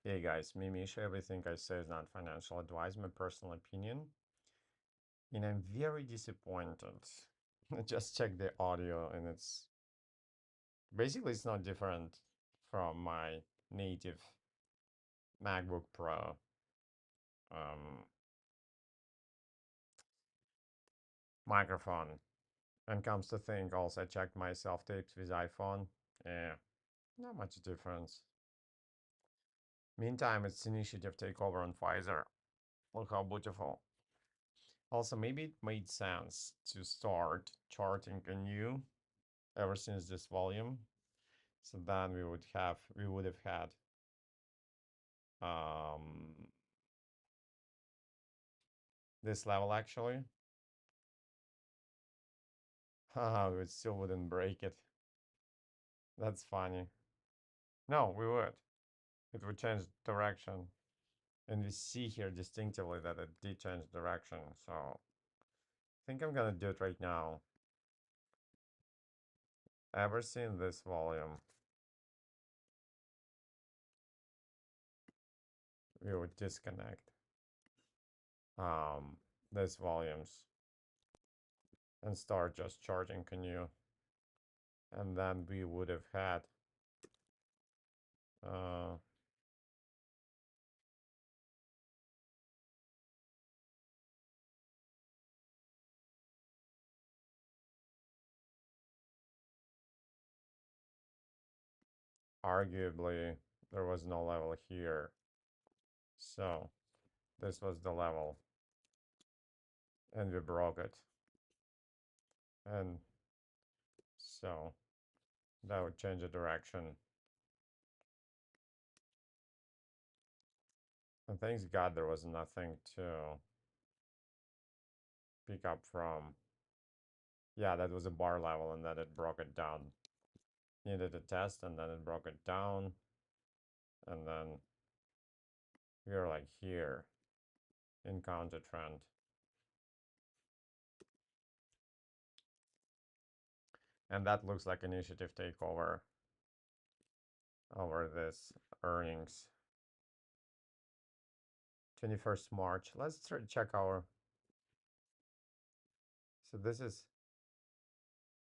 Hey guys, me Misha. Everything I say is not financial advice, my personal opinion. And I'm very disappointed. I just checked the audio and it's basically it's not different from my native MacBook Pro. um, microphone. And comes to think, also I checked my self-tapes with iPhone. Yeah, not much difference. Meantime, it's initiative takeover on Pfizer. Look how beautiful. Also, maybe it made sense to start charting anew ever since this volume. So then we would have had um, this level actually. Haha, we still wouldn't break it. That's funny. No, we would. It would change direction. And we see here distinctively that it did change direction. So I think I'm gonna do it right now. Ever seen this volume, we would disconnect um, these volumes and start just charging canoe. And then we would have had uh, arguably there was no level here. So this was the level and we broke it. And so that would change the direction. And thanks God there was nothing to pick up from. Yeah, that was a bar level and then it broke it down. Needed a test and then it broke it down. And then we are like here in counter trend. And that looks like initiative takeover over this earnings. 21st March. Let's check our. So this is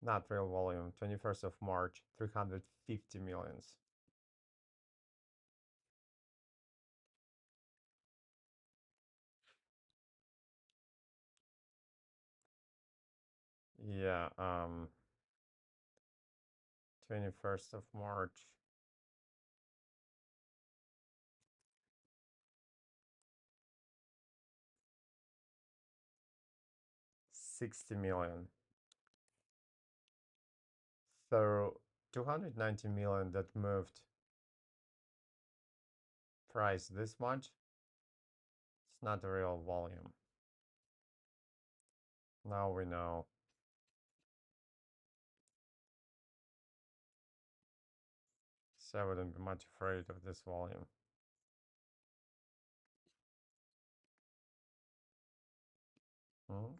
not real volume. 21st of March, 350 millions. Yeah, 21st of March. 60 million. So 290 million that moved price this much. It's not a real volume. Now we know. So I wouldn't be much afraid of this volume. Hmm?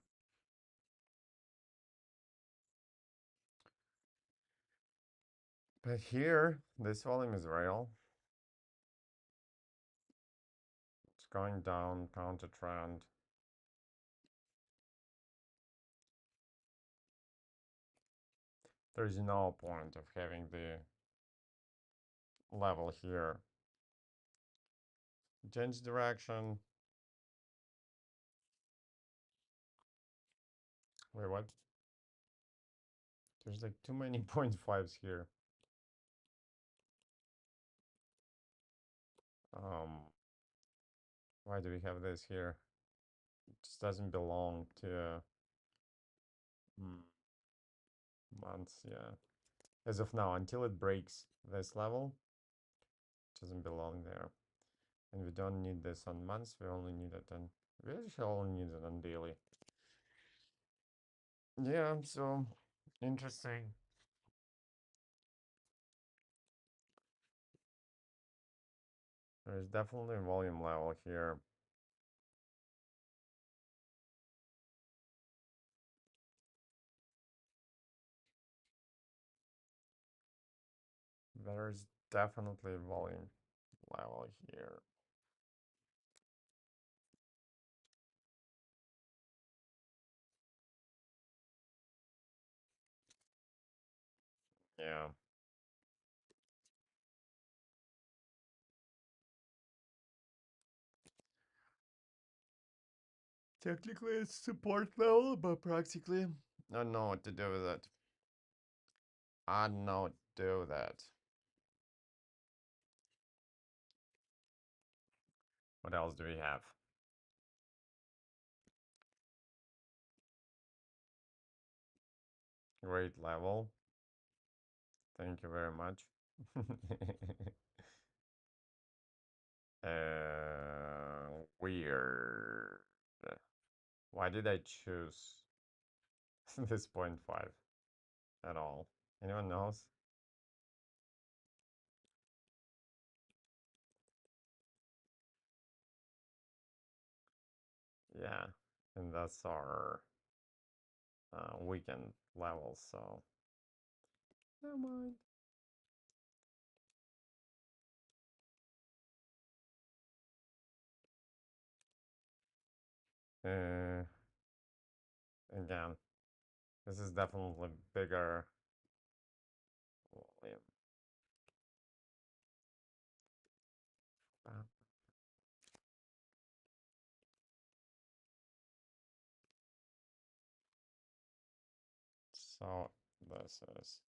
But here, this volume is real. It's going down, counter trend. There's no point of having the level here. Change direction. Wait, what? There's like too many 0.5s here. Why do we have this here? It just doesn't belong to mm, months, yeah. As of now, until it breaks this level, it doesn't belong there. And we don't need this on months, we only need it on, we actually only need it on daily. Yeah, so interesting. There's definitely a volume level here. There's definitely volume level here. Yeah. Technically, it's support level, but practically, I don't know what to do with it. I don't know what to do with that. What else do we have? Great level. Thank you very much. Weird. Why did I choose this 0.5 at all? Anyone knows? Yeah, and that's our weekend level, so never mind. Uh, Again, this is definitely bigger volume. So this is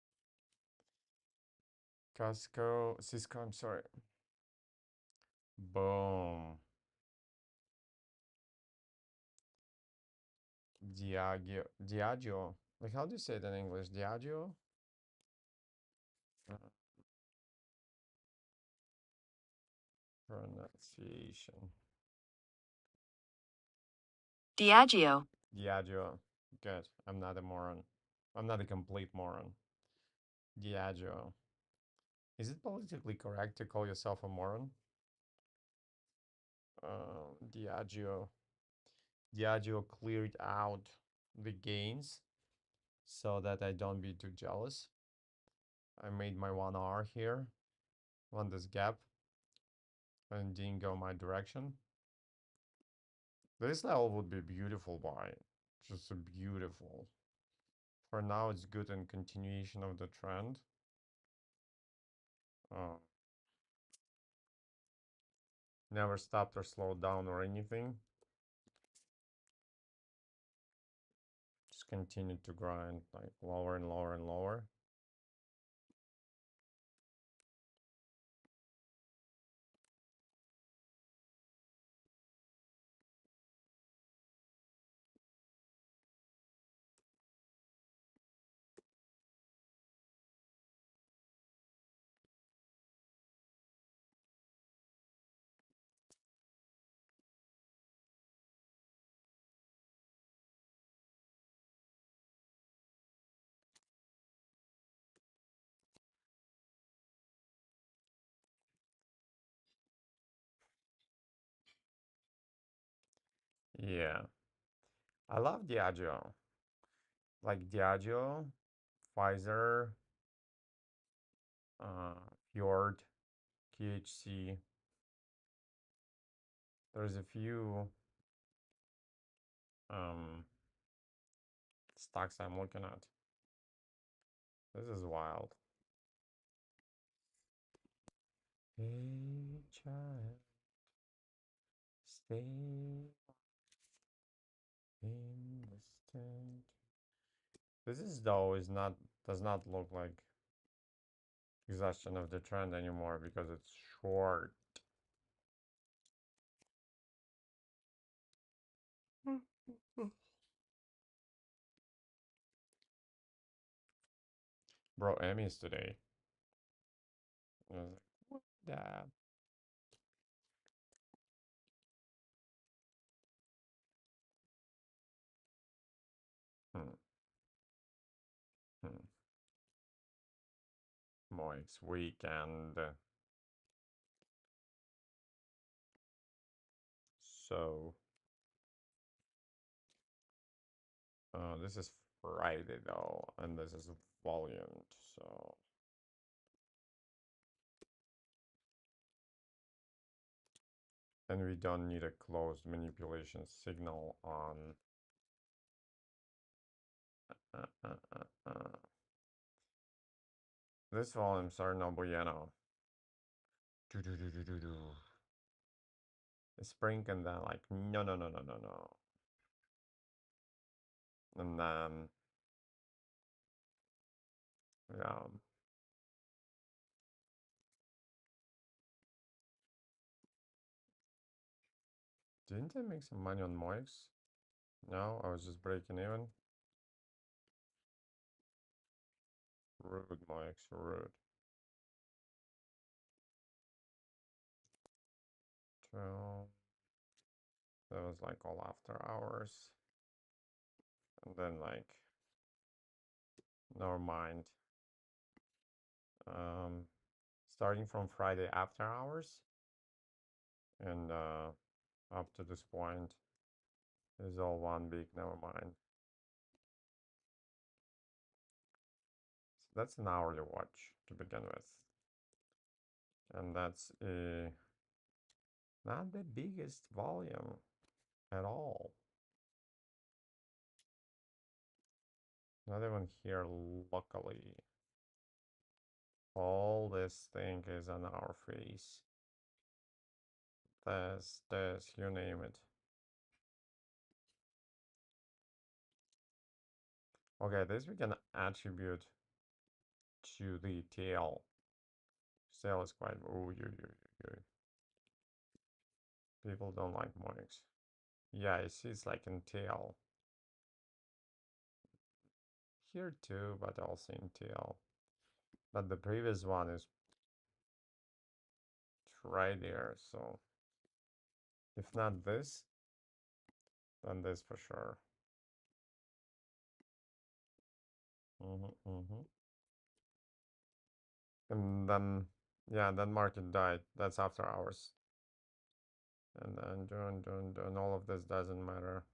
Cisco, I'm sorry. Boom. Diageo. Like, how do you say it in English? Diageo? Uh, Pronunciation. Diageo. Diageo. Good. I'm not a moron. I'm not a complete moron. Diageo. Is it politically correct to call yourself a moron? Diageo. Diageo cleared out the gains so that I don't be too jealous. I made my 1 hour here on this gap and didn't go my direction. This level would be beautiful buy. Just a beautiful. For now, it's good in continuation of the trend. Uh, Never stopped or slowed down or anything. Just continued to grind like lower and lower and lower. Yeah, I love Diageo. Like Diageo, Pfizer, uh, Fjord, KHC. There's a few um, stocks I'm looking at. This is wild. Hey child, stay instant. This is though is not does not look like exhaustion of the trend anymore because it's short. Bro, Emmys today. I was like, what that? Hmm. Hmm. Moist weekend. So, this is Friday though, and this is volumed. So, And we don't need a closed manipulation signal on. This volumes are no bueno. Do do do do do do. Spring and then like no no no no no no. And then yeah. Didn't I make some money on Moix? No, I was just breaking even. Rude, Moix, rude. So that was like all after hours. And then like, never mind. Um, Starting from Friday after hours and up to this point is all one big never mind. So that's an hourly watch to begin with. And that's not the biggest volume at all. Not even here locally. All this thing is on our face. This, you name it. Okay, this we can attribute to the tail. Tail is quite. Oh, people don't like Moix. Yeah, it's like in tail. Here too, but also in tail. But the previous one is right there, so if not this, then this for sure. Mm-hmm. And then, yeah, then market died. That's after hours. And then doing all of this doesn't matter.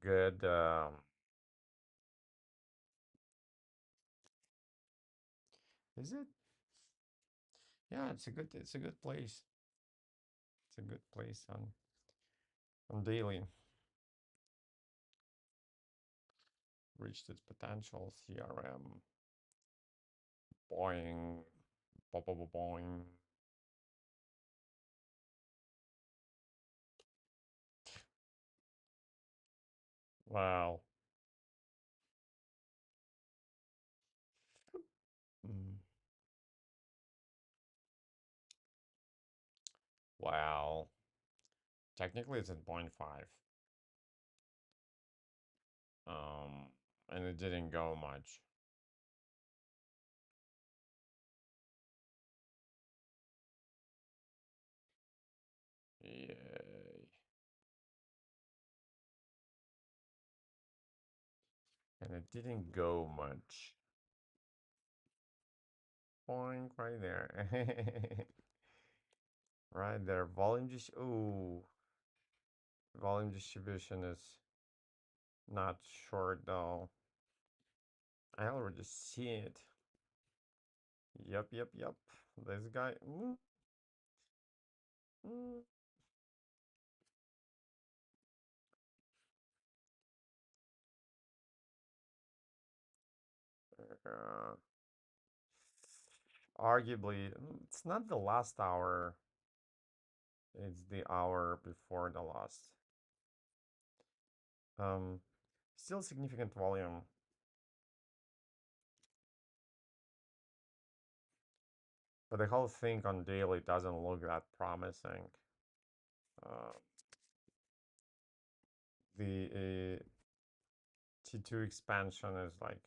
Good. Is it? Yeah, it's a good place. It's a good place on daily. Reached its potential. CRM. Boing. Boing. Wow. Mm. Wow. Technically, it's at 0.5. And it didn't go much. Yay. And it didn't go much. Point right there. Right there. Volume distribution is not short though. I already see it. Yep. This guy. Mm. Uh, Arguably, it's not the last hour. It's the hour before the last. Um, Still significant volume. But the whole thing on daily doesn't look that promising. Uh, the T2 expansion is like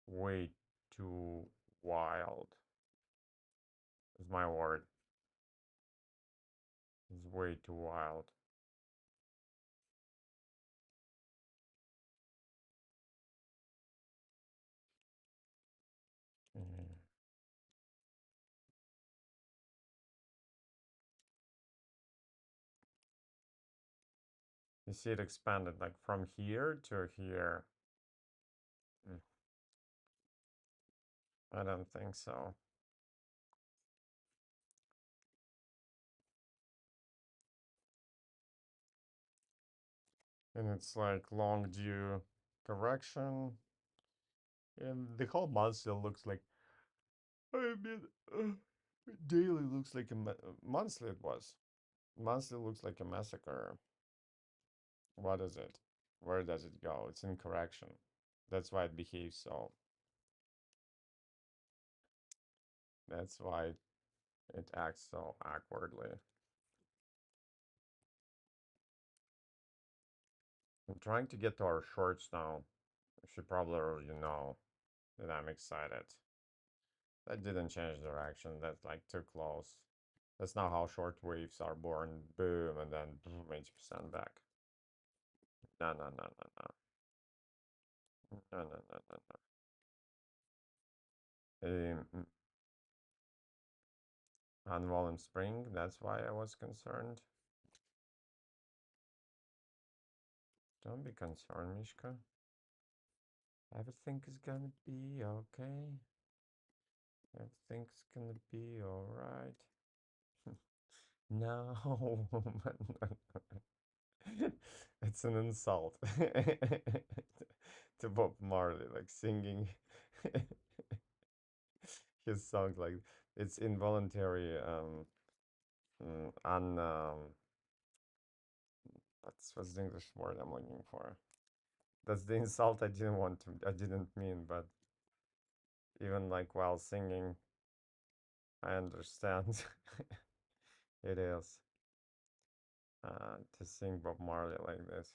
way too wild. Is my word. It's way too wild. Mm. You see it expanded like from here to here. Mm. I don't think so. And it's like long due correction. And the whole month still looks like, I mean, daily looks like monthly it was. Monthly looks like a massacre. What is it? Where does it go? It's in correction. That's why it behaves so. That's why it acts so awkwardly. I'm trying to get to our shorts now. You should probably already know that I'm excited. That didn't change direction. That's like too close. That's not how short waves are born. Boom, and then boom, 80% back. No, no, no, no, no. No, no, no, no, no. On volume spring, that's why I was concerned. Don't be concerned, Mishka. Everything is gonna be okay. Everything's gonna be alright. No, it's an insult to Bob Marley, like singing his songs like it's involuntary. Un what's the English word I'm looking for? That's the insult I didn't want to. I didn't mean, but even like while singing, I understand it is to sing Bob Marley like this.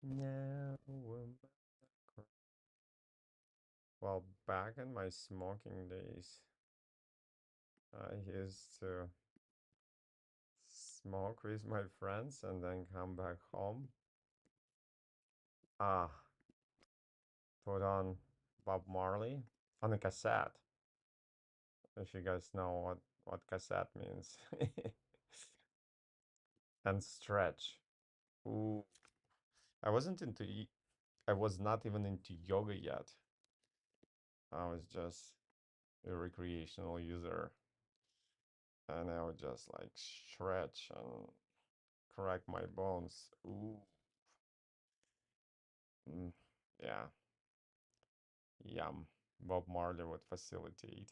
No. Well, back in my smoking days, I used to smoke with my friends and then come back home. Ah, put on Bob Marley on a cassette. If you guys know what cassette means. And stretch. Ooh, I wasn't into. I was not even into yoga yet. I was just a recreational user, and I would just like stretch and crack my bones. Ooh, mm, yeah, yum. Bob Marley would facilitate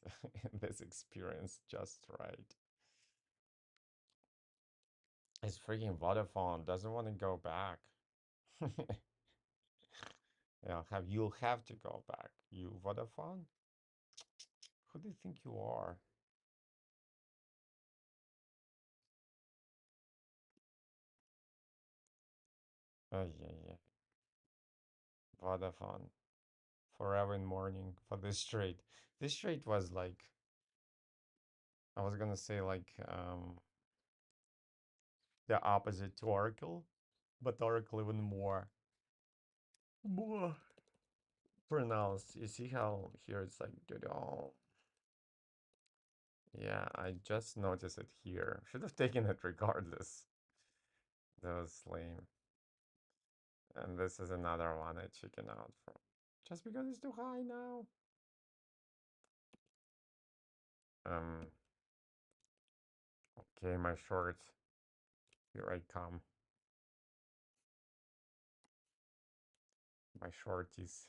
this experience just right. It's freaking Vodafone doesn't want to go back. Yeah, you'll have to go back. You Vodafone? Who do you think you are? Oh yeah, yeah. Vodafone. Forever in mourning for this trade. This trade was like I was gonna say like the opposite to Oracle, but Oracle even more pronounced. You see how here it's like doodle. Yeah, I just noticed it here. Should have taken it regardless. That was lame. And this is another one I chicken out from. Just because it's too high now. Um, okay, my shorts. Here I come. My shorties.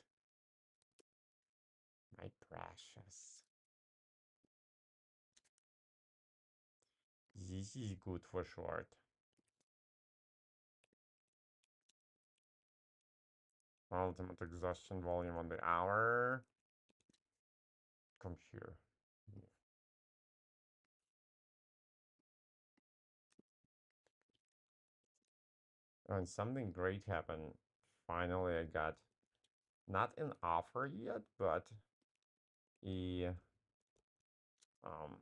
My precious. This is good for short. Ultimate exhaustion volume on the hour. Come here. And something great happened. Finally, I got not an offer yet, but a um,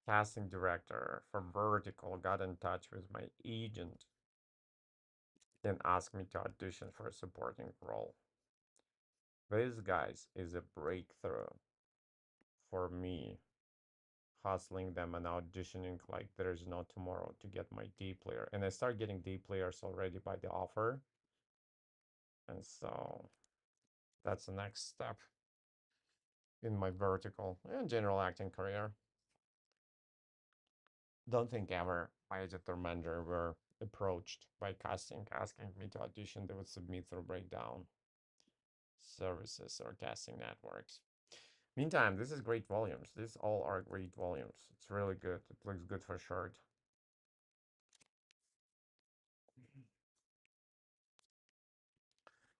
casting director for Vertical got in touch with my agent and asked me to audition for a supporting role. This, guys, is a breakthrough for me, hustling them and auditioning like there's no tomorrow to get my D player. And I start getting D players already by the offer. And so that's the next step in my vertical and general acting career. Don't think ever my editor manager were approached by casting asking me to audition. They would submit through breakdown services or casting networks. Meantime, this is great volumes. These all are great volumes. It's really good. It looks good for short.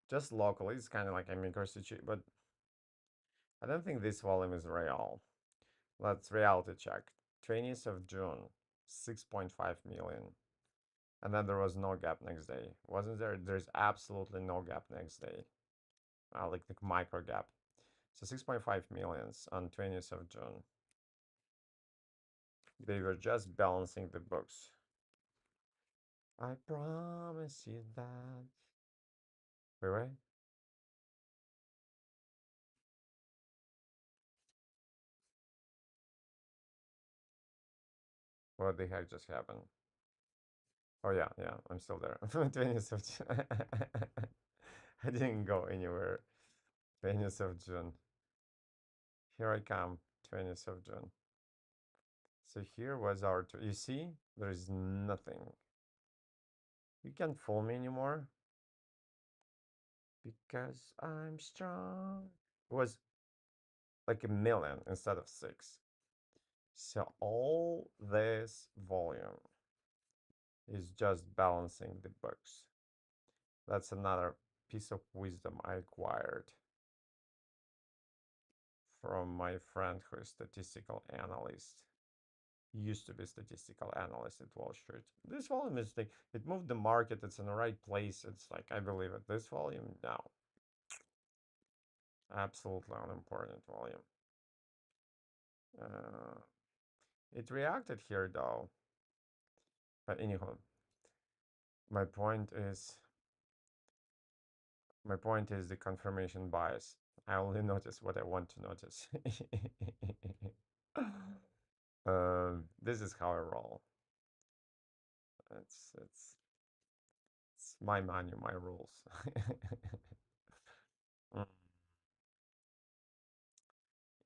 Just locally, it's kind of like a micro situation, but I don't think this volume is real. Let's reality check. 20th of June, 6.5 million. And then there was no gap next day. Wasn't there? There's absolutely no gap next day. Like the micro gap. So 6.5 millions on 20th of June. They were just balancing the books. I promise you that. Wait, wait. What the heck just happened? Oh yeah, yeah, I'm still there. 20th of June. I didn't go anywhere. 20th of June. Here I come. 20th of June. So here was our. You see, there is nothing. You can't fool me anymore because I'm strong. It was like a million instead of six. So all this volume is just balancing the books. That's another piece of wisdom I acquired from my friend who is statistical analyst. He used to be statistical analyst at Wall Street. This volume is like it moved the market. It's in the right place. It's like I believe it. This volume, no, absolutely unimportant volume. Uh, it reacted here though. But anyhow, my point is my point is the confirmation bias. I only notice what I want to notice. This is how I roll. It's my money, my rules. Mm.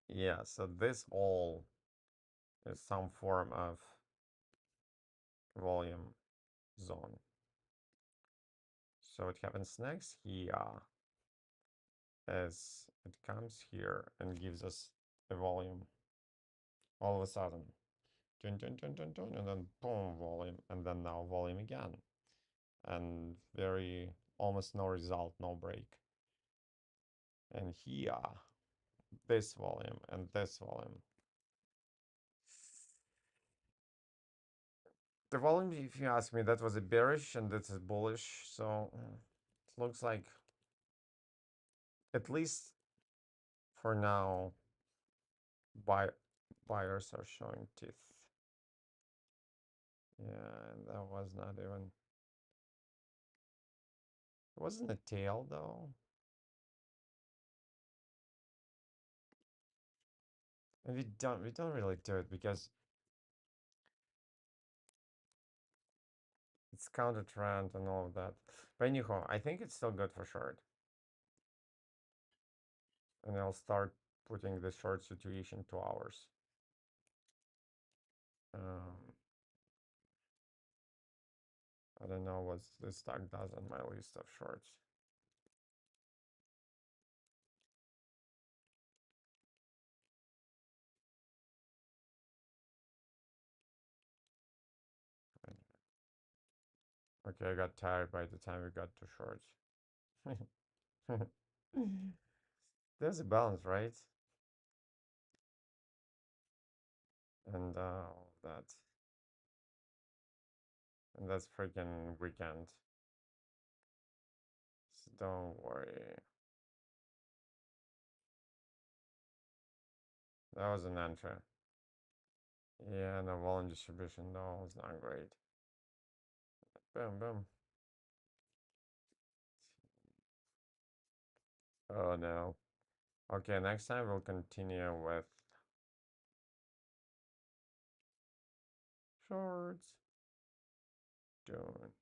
Yeah, so this all is some form of volume zone. So what happens next here is it comes here and gives us a volume all of a sudden. Dun, dun, dun, dun, dun, and then boom, volume, and then now volume again. And very almost no result, no break. And here, this volume and this volume. The volume, if you ask me, that was a bearish and this is bullish. So it looks like, at least for now, buy buyers are showing teeth. Yeah, and that was not even. It wasn't a tail though. And we don't really do it because it's counter trend and all of that. But anyhow, I think it's still good for short. And I'll start putting the short situation 2 hours. Um, I don't know what this stock does on my list of shorts. Okay, I got tired by the time we got to shorts. There's a balance, right? And that. And that's freaking weekend. So don't worry. That was an entry. Yeah, no volume distribution. No, it's not great. Boom, boom. Oh no. Okay, next time we'll continue with shorts. Done.